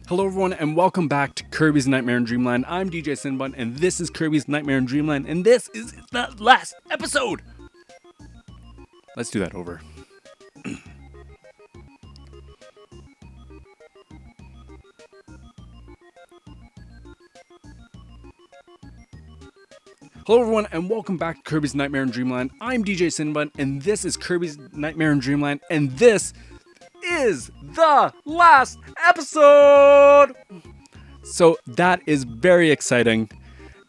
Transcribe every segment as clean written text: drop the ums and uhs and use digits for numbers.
Hello everyone and welcome back to Kirby's Nightmare in Dreamland. I'm DjCinnamonBun and this is Kirby's Nightmare in Dreamland and this is the last episode! Let's do that over. Hello everyone and welcome back to Kirby's Nightmare in Dreamland. I'm DjCinnamonBun and this is Kirby's Nightmare in Dreamland and this is the last episode! So that is very exciting,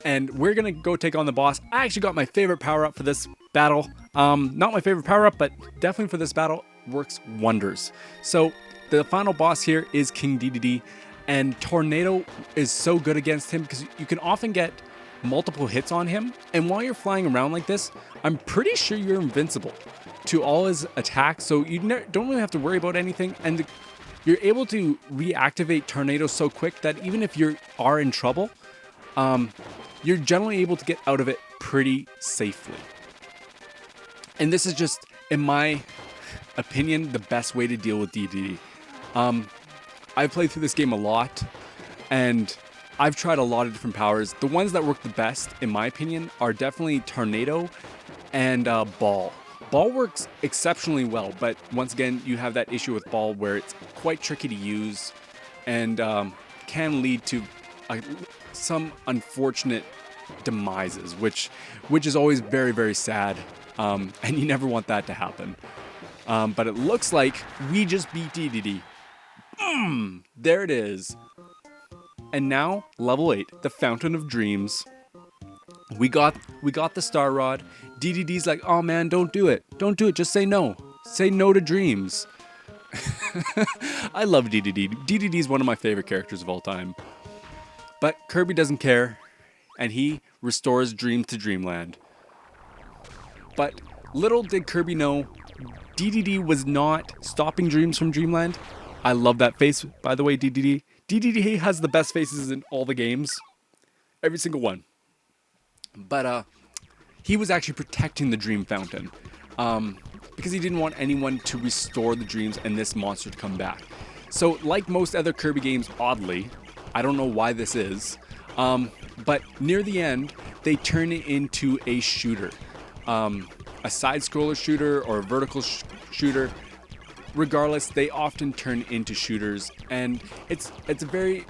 and we're gonna go take on the boss. I actually got my favorite power-up for this battle. Not my favorite power-up, but definitely for this battle, works wonders. So the final boss here is King DDD, and Tornado is so good against him because you can often get multiple hits on him, and while you're flying around like this, I'm pretty sure you're invincible to all his attacks, so you don't really have to worry about anything, and you're able to reactivate Tornado so quick that even if you are in trouble, you're generally able to get out of it pretty safely. And this is just, in my opinion, the best way to deal with DDD. I've played through this game a lot, and I've tried a lot of different powers. The ones that work the best, in my opinion, are definitely Tornado and Ball. Ball works exceptionally well, but once again, you have that issue with Ball where it's quite tricky to use and can lead to some unfortunate demises, which is always very, very sad, and you never want that to happen. But it looks like we just beat DDD. There it is. And now, level 8, the Fountain of Dreams. We got the Star Rod. DDD's like, oh man, don't do it. Don't do it, just say no. Say no to dreams. I love DDD. DDD's one of my favorite characters of all time. But Kirby doesn't care, and he restores dreams to Dreamland. But little did Kirby know, DDD was not stopping dreams from Dreamland. I love that face, by the way, DDD. DDD has the best faces in all the games. Every single one. But he was actually protecting the Dream Fountain because he didn't want anyone to restore the dreams and this monster to come back. So like most other Kirby games, oddly, I don't know why this is, but near the end, they turn it into a shooter. A side-scroller shooter or a vertical shooter. Regardless, they often turn into shooters, and it's a very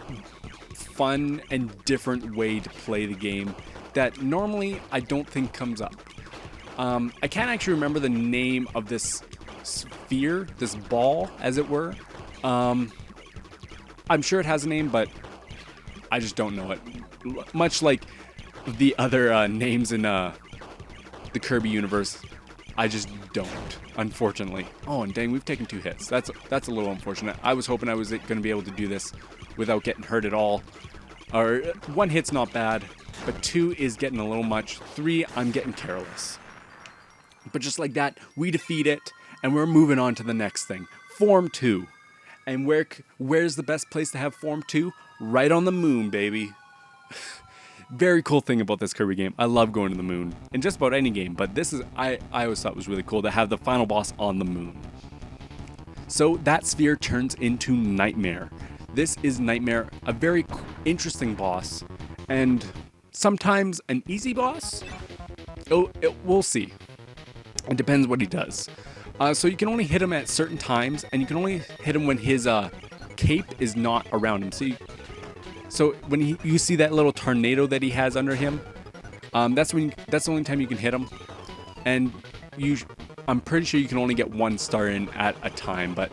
fun and different way to play the game that normally I don't think comes up. I can't actually remember the name of this sphere, this ball, as it were. I'm sure it has a name, but I just don't know it. Much like the other names in the Kirby universe, I just don't, unfortunately. Oh, and dang, we've taken 2 hits. That's a little unfortunate. I was hoping I was going to be able to do this without getting hurt at all. Or 1 hit's not bad, but 2 is getting a little much. 3, I'm getting careless. But just like that, we defeat it, and we're moving on to the next thing. Form 2. And where's the best place to have Form 2? Right on the moon, baby. Very cool thing about this Kirby game. I love going to the moon. In just about any game, but this is, I always thought was really cool to have the final boss on the moon. So that sphere turns into Nightmare. This is Nightmare, a very interesting boss, and sometimes an easy boss? We'll see. It depends what he does. So you can only hit him at certain times, and you can only hit him when his cape is not around him. So when you see that little tornado that he has under him, that's the only time you can hit him. And I'm pretty sure you can only get 1 star in at a time, but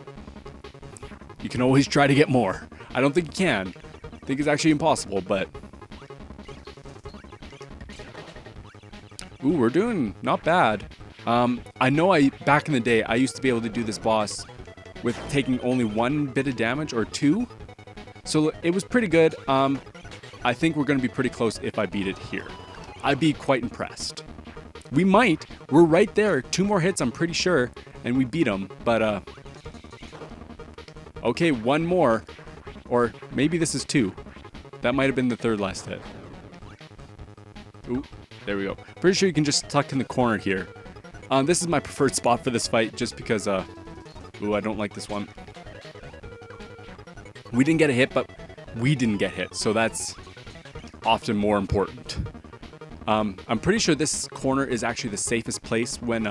you can always try to get more. I don't think you can. I think it's actually impossible, but ooh, we're doing not bad. I know back in the day, I used to be able to do this boss with taking only 1 bit of damage or 2. So it was pretty good. I think we're going to be pretty close if I beat it here. I'd be quite impressed. We might. We're right there. 2 more hits, I'm pretty sure, and we beat him. But, okay, 1 more. Or maybe this is 2. That might have been the 3rd last hit. Ooh, there we go. Pretty sure you can just tuck in the corner here. This is my preferred spot for this fight just because, ooh, I don't like this one. We didn't get a hit, but we didn't get hit. So that's often more important. I'm pretty sure this corner is actually the safest place when...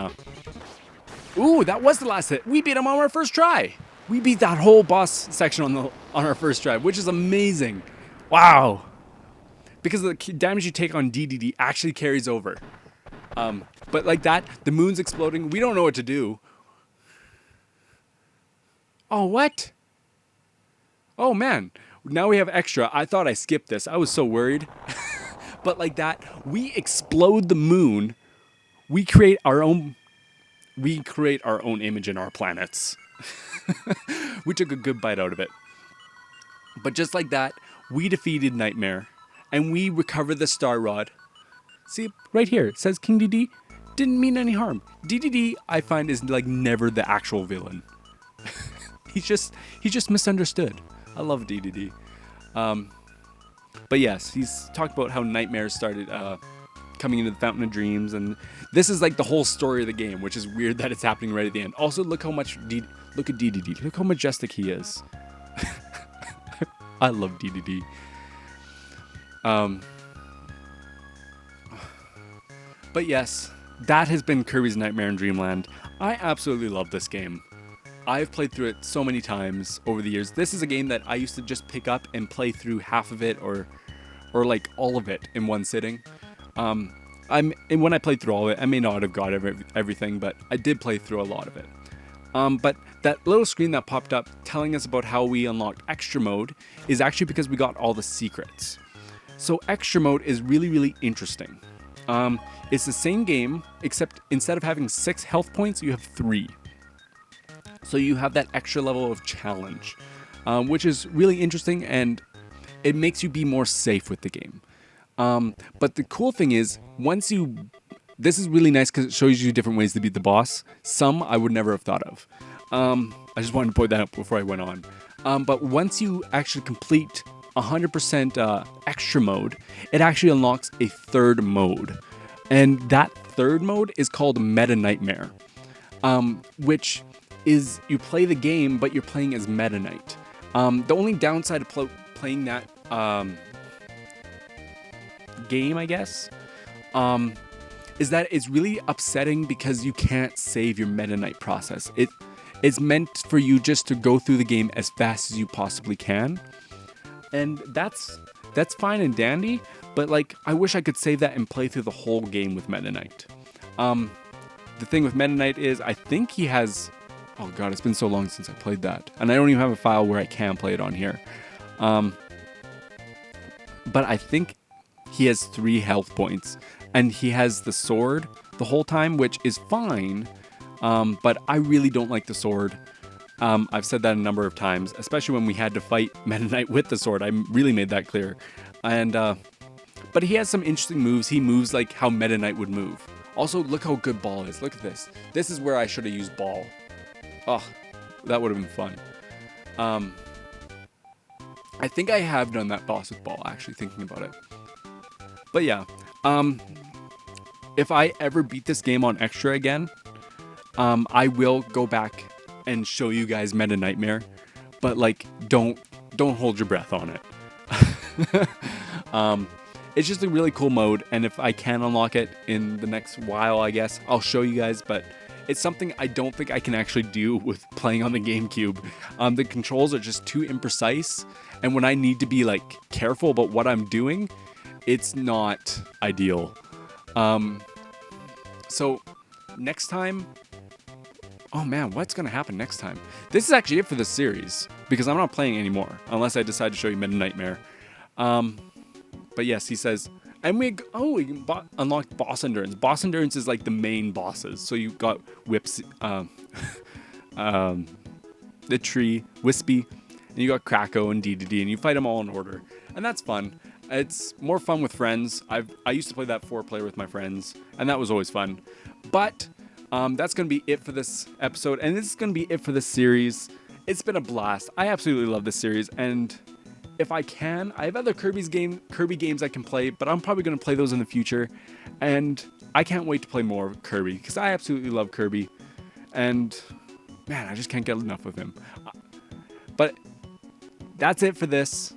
Ooh, that was the last hit. We beat him on our first try. We beat that whole boss section on our first try, which is amazing. Wow. Because the damage you take on DDD actually carries over. But like that, the moon's exploding. We don't know what to do. Oh, what? Oh, man. Now we have extra. I thought I skipped this. I was so worried. But like that, we explode the moon. We create our own image in our planets. We took a good bite out of it. But just like that, we defeated Nightmare. And we recovered the Star Rod. See, right here, it says King DD didn't mean any harm. DDD, I find, is like never the actual villain. He's just misunderstood. I love DDD. But yes, he's talked about how nightmares started coming into the Fountain of Dreams, and this is like the whole story of the game, which is weird that it's happening right at the end. Also, look at DDD. Look how majestic he is. I love DDD. But yes, that has been Kirby's Nightmare in Dreamland. I absolutely love this game. I've played through it so many times over the years. This is a game that I used to just pick up and play through half of it or like all of it in one sitting. And when I played through all of it, I may not have got everything, but I did play through a lot of it. But that little screen that popped up telling us about how we unlocked extra mode is actually because we got all the secrets. So extra mode is really, really interesting. It's the same game, except instead of having 6 health points, you have 3. So you have that extra level of challenge, which is really interesting, and it makes you be more safe with the game. But the cool thing is, this is really nice because it shows you different ways to beat the boss. Some I would never have thought of. I just wanted to point that out before I went on. But once you actually complete 100% extra mode, it actually unlocks a third mode. And that third mode is called Meta Nightmare, which is you play the game, but you're playing as Meta Knight. The only downside of playing that game, I guess, is that it's really upsetting because you can't save your Meta Knight process. It's meant for you just to go through the game as fast as you possibly can. And that's fine and dandy, but like I wish I could save that and play through the whole game with Meta Knight. The thing with Meta Knight is I think he has... Oh god, it's been so long since I played that. And I don't even have a file where I can play it on here. But I think he has 3 health points. And he has the sword the whole time, which is fine. But I really don't like the sword. I've said that a number of times, especially when we had to fight Meta Knight with the sword. I really made that clear. And but he has some interesting moves. He moves like how Meta Knight would move. Also, look how good Ball is. Look at this. This is where I should have used Ball. Oh, that would have been fun. I think I have done that boss with Ball, actually, thinking about it. But yeah, if I ever beat this game on Extra again, I will go back and show you guys Meta Nightmare. But, like, don't hold your breath on it. It's just a really cool mode, and if I can unlock it in the next while, I guess, I'll show you guys, but... It's something I don't think I can actually do with playing on the GameCube. The controls are just too imprecise, and when I need to be like careful about what I'm doing, it's not ideal. So next time, oh man, what's gonna happen next time? This is actually it for this series because I'm not playing anymore unless I decide to show you Meta Nightmare. But yes, he says. And we unlocked Boss Endurance. Boss Endurance is like the main bosses. So you got Whips, the Tree, Wispy, and you got Kracko and DDD, and you fight them all in order. And that's fun. It's more fun with friends. I used to play that 4-player with my friends, and that was always fun. But that's going to be it for this episode, and this is going to be it for this series. It's been a blast. I absolutely love this series, and... If I can, I have other Kirby games I can play, but I'm probably going to play those in the future. And I can't wait to play more Kirby, because I absolutely love Kirby. And, man, I just can't get enough of him. But that's it for this.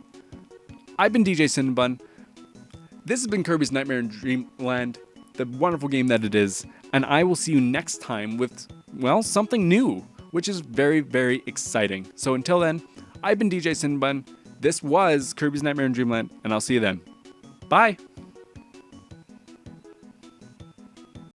I've been DjCinnamonBun. This has been Kirby's Nightmare in Dreamland, the wonderful game that it is, and I will see you next time with, well, something new, which is very, very exciting. So until then, I've been DjCinnamonBun. This was Kirby's Nightmare in Dreamland, and I'll see you then. Bye!